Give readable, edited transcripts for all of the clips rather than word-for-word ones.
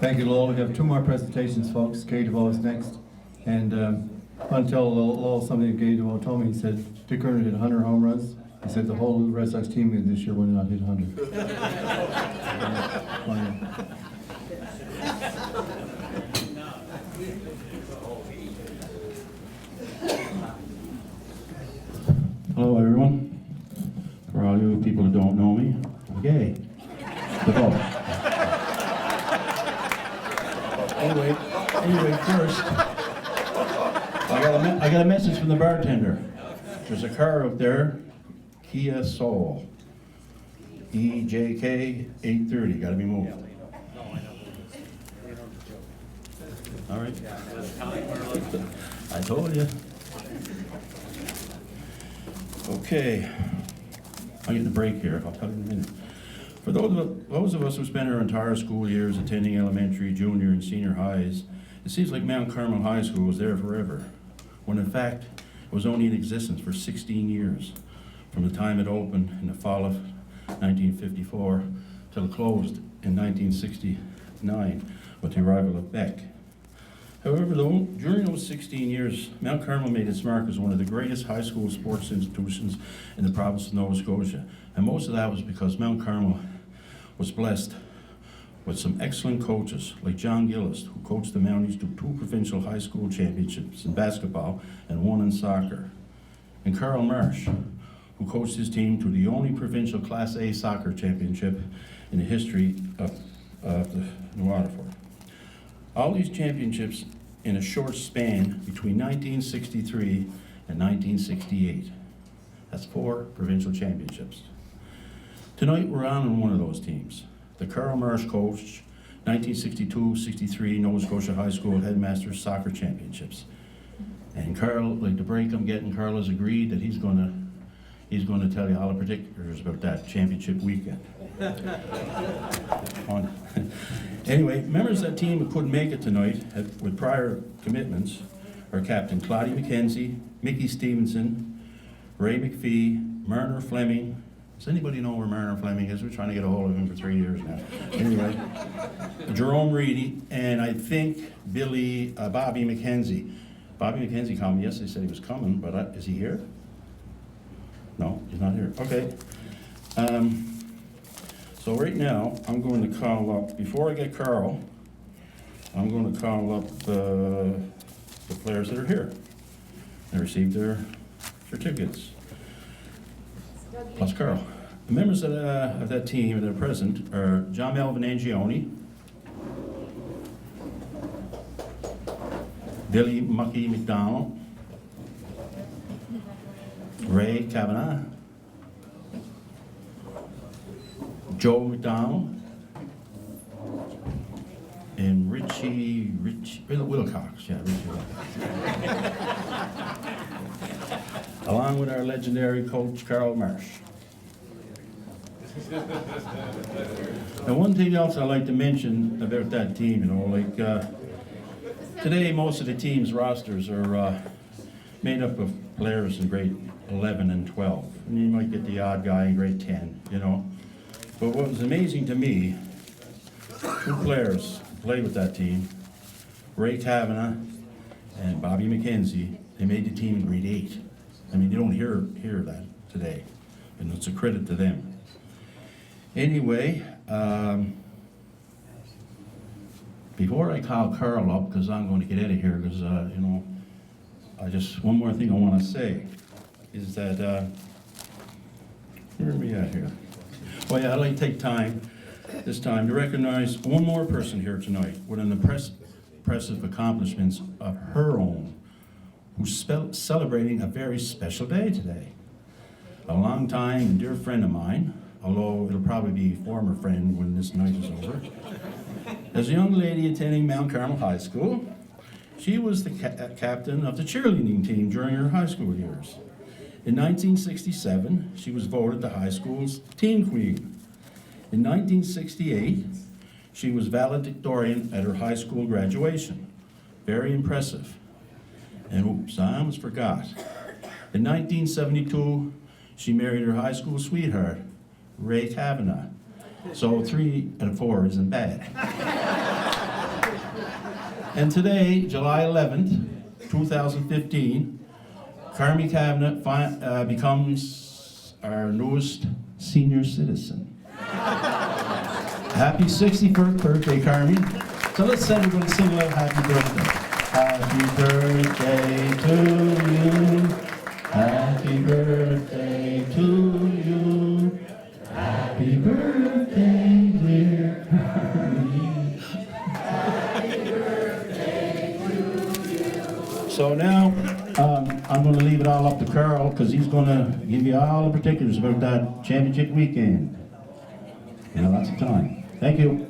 Thank you, Lloyd. We have two more presentations, folks. Gay DeVoe is next. And I want to tell Lloyd something Gay DeVoe told me. He said Dick Earnhardt hit 100 home runs. He said the whole Red Sox team this year will not hit 100. Hello, everyone. For all you people who don't know me, I'm gay. DeVoe. Anyway, first, I got a message from the bartender. There's a car out there, Kia Soul, EJK 830. Got to be moved. All right. I told you. Okay. I'll get the break here. I'll tell you in a minute. For those of us who spent our entire school years attending elementary, junior, and senior highs, it seems like Mt.Carmel High School was there forever, when in fact it was only in existence for 16 years, from the time it opened in the fall of 1954 till it closed in 1969 with the arrival of Beck. However, though, during those 16 years, Mount Carmel made its mark as one of the greatest high school sports institutions in the province of Nova Scotia. And most of that was because Mount Carmel was blessed with some excellent coaches, like John Gillis, who coached the Mounties to 2 provincial high school championships in basketball and 1 in soccer. And Karl Marsh, who coached his team to the only provincial Class A soccer championship in the history of the Waterford. All these championships in a short span between 1963 and 1968. That's 4 provincial championships. Tonight we're on one of those teams. The Karl Marsh coach, 1962-63 Nova Scotia High School Headmasters Soccer Championships. And Karl, like the break I'm getting, Karl has agreed that he's gonna tell you all the particulars about that championship weekend. Anyway, members of that team who couldn't make it tonight with prior commitments are Captain Claude MacKenzie, Mickey Stephenson, Ray MacPhee, Marner Flemming. Does anybody know where Marner Flemming is? We're trying to get a hold of him for 3 years now. Anyway, Jerome Ridi, and I think Bobby McKenzie. Bobby McKenzie called me yesterday, said he was coming, but is he here? No, he's not here. Okay. So right now, I'm going to call up, before I get Karl, I'm going to call up the players that are here. They received their certificates, plus Karl. The members of that team that are present are John Melvin Angione, Billy Mucky McDonald, Ray Kavanaugh, Joe McDonald, and Richie Wilcox. Yeah, Richie Wilcox. Along with our legendary coach, Karl Marsh. And one thing else I'd like to mention about that team, today most of the team's rosters are made up of players in grade 11 and 12. And you might get the odd guy in grade 10, But what was amazing to me, 2 players played with that team, Ray Kavanaugh and Bobby McKenzie. They made the team in grade 8. I mean, you don't hear that today, and it's a credit to them. Anyway, before I call Karl up, because I'm going to get out of here, because, one more thing I want to say is that, where are we at here? Oh yeah, I'd like to take this time to recognize one more person here tonight with an impressive accomplishments of her own, who's celebrating a very special day today. A long time and dear friend of mine, although it'll probably be former friend when this night is over. As a young lady attending Mount Carmel High School, she was the captain of the cheerleading team during her high school years. In 1967, she was voted the high school's teen queen. In 1968, she was valedictorian at her high school graduation. Very impressive. And oops, I almost forgot. In 1972, she married her high school sweetheart, Ray Kavanaugh. So 3 out of 4 isn't bad. And today, July 11th, 2015, Carmi Kavanaugh becomes our newest senior citizen. Happy 61st birthday, Carmi. So let's say we're going to sing a little happy birthday. Happy birthday to you. Happy birthday to you. Happy birthday, dear Carmi. Happy birthday to you. So now, I'm going to leave it all up to Karl, because he's going to give you all the particulars about that championship weekend. You know, lots of time. Thank you.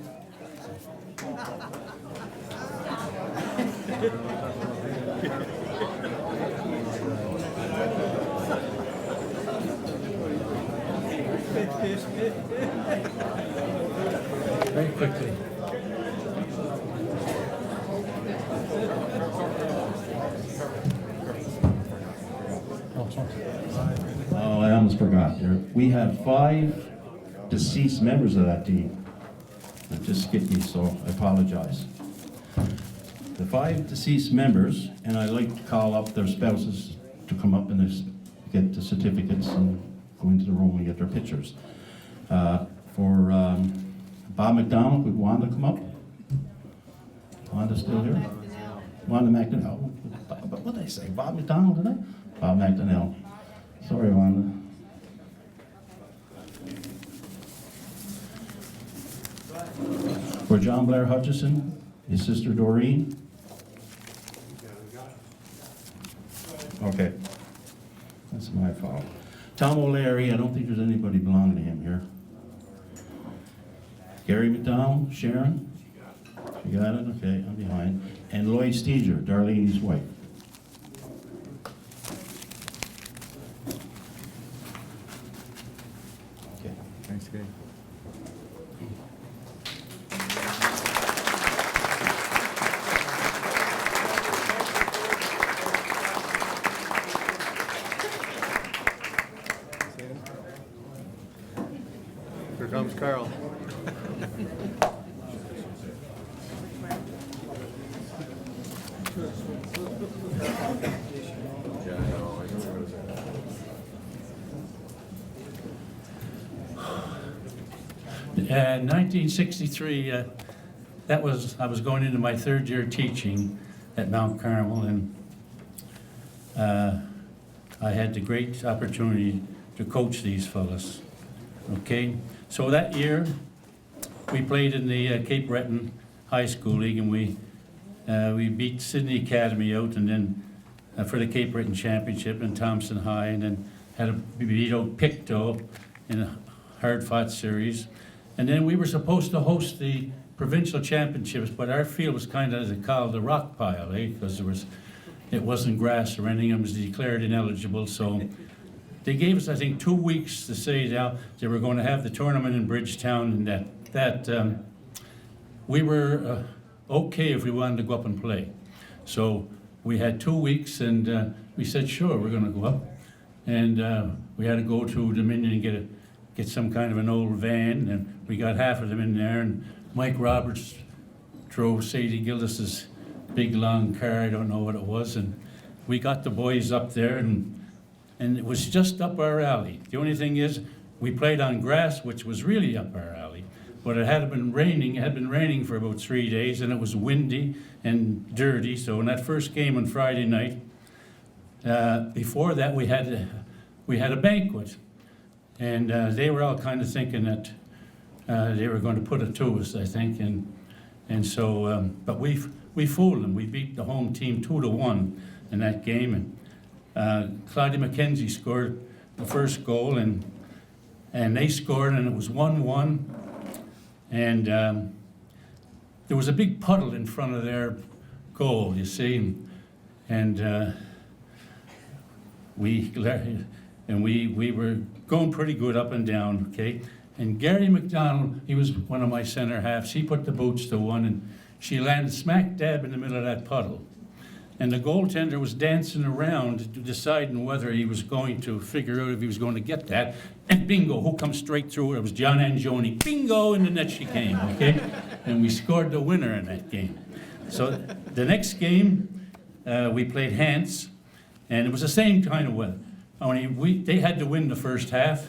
Very quickly. Oh, I almost forgot. We have 5 deceased members of that team. That just skipped me, so I apologize. The 5 deceased members, and I'd like to call up their spouses to come up and get the certificates and go into the room and get their pictures. For Bob McDonald, would Wanda come up? Wanda's still here? Wanda MacDonald. What did I say? Bob McDonald, did I? Bob MacDonnell. Sorry, Wanda. For John Blair Hutchinson, his sister Doreen. Okay. That's my fault. Tom O'Leary, I don't think there's anybody belonging to him here. Gary McDonald, Sharon. You got it? Okay, I'm behind. And Lloyd Steiger, Darlene's wife. Okay. Thanks, Gabe. Here comes Karl. In 1963, I was going into my 3rd year teaching at Mt.Carmel, and I had the great opportunity to coach these fellas. Okay, so that year we played in the Cape Breton High School League, and we beat Sydney Academy out, and then for the Cape Breton Championship in Thompson High, and then we beat out Pictou in a hard-fought series. And then we were supposed to host the provincial championships, but our field was kind of, as they call it, the rock pile, because it wasn't grass or anything. It was declared ineligible. So they gave us, I think, 2 weeks to say now they were going to have the tournament in Bridgetown, and that we were okay if we wanted to go up and play. So we had 2 weeks, and we said, sure, we're going to go up. And we had to go to Dominion and get some kind of an old van, and we got half of them in there, and Mike Roberts drove Sadie Gildas's big long car, I don't know what it was, and we got the boys up there, and it was just up our alley. The only thing is, we played on grass, which was really up our alley, but it had been raining for about 3 days, and it was windy and dirty. So in that first game on Friday night, before that we had a banquet. And they were all kind of thinking that they were going to put it to us, I think, and so. But we fooled them. We beat the home team 2-1 in that game, and Claude MacKenzie scored the first goal, and they scored, and it was 1-1. And there was a big puddle in front of their goal, you see, and we were going pretty good up and down, okay? And Gary McDonald, he was one of my center halves. He put the boots to one, and she landed smack dab in the middle of that puddle. And the goaltender was dancing around, deciding whether he was going to figure out if he was going to get that. And bingo, who comes straight through? It was John Angione. Bingo, in the net she came, okay? And we scored the winner in that game. So the next game, we played Hants, and it was the same kind of weather. Only they had to win the first half,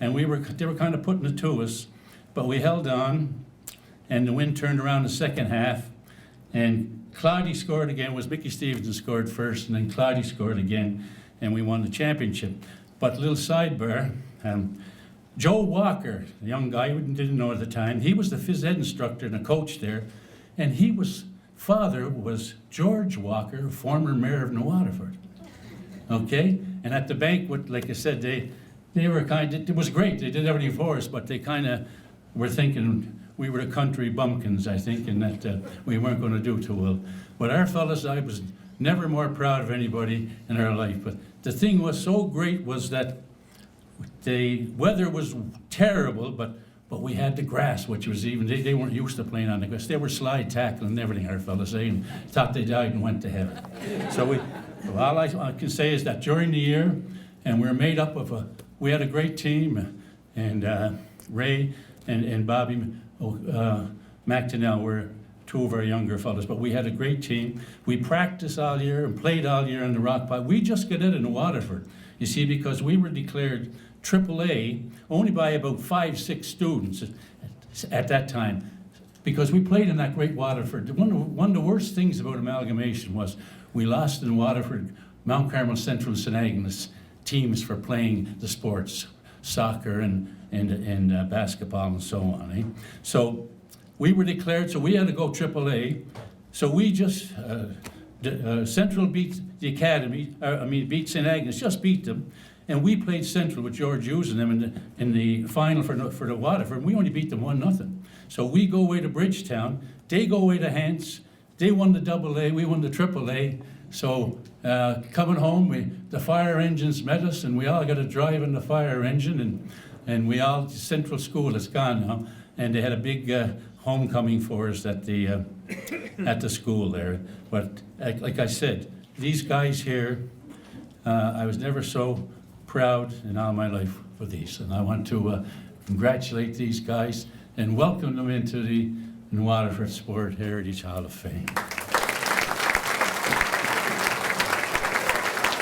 and they were kind of putting it to us, but we held on, and the wind turned around the second half, and Claude scored again. Was Mickey Stephenson scored first, and then Claude scored again, and we won the championship. But little sidebar, Joe Walker, a young guy we didn't know at the time, he was the phys ed instructor and a coach there, and father was George Walker, former mayor of New Waterford. Okay? And at the banquet, like I said, they were it was great. They did everything for us, but they kind of were thinking we were the country bumpkins, I think, and that we weren't going to do too well. But our fellas, I was never more proud of anybody in our life. But the thing was so great was that the weather was terrible, but we had the grass, which was even, they weren't used to playing on the grass. They were slide tackling and everything, our fellas, and thought they died and went to heaven. So all I can say is that during the year, and we're made up of we had a great team, and Ray and Bobby MacDonnell were two of our younger fellas, but we had a great team. We practiced all year and played all year in the rock pile. We just got in Waterford, you see, because we were declared AAA only by about 5-6 students at that time, because we played in that great Waterford. One of the worst things about amalgamation was we lost in Waterford, Mt.Carmel, Central, and St. Agnes teams for playing the sports, soccer and basketball and so on. Eh? So we were declared, so we had to go AAA. So we just, Central beat the Academy, beat St. Agnes, just beat them. And we played Central with George Hughes and them in the final for the Waterford, and we only beat them 1-0. So we go away to Bridgetown, they go away to Hants, they won the AA, we won the AAA. So coming home, the fire engines met us, and we all got to drive in the fire engine, and we all, Central School is gone now, and they had a big homecoming for us at the school there. But like I said, these guys here, I was never so proud in all my life for these, and I want to congratulate these guys and welcome them into the Waterford Sport Heritage Hall of Fame.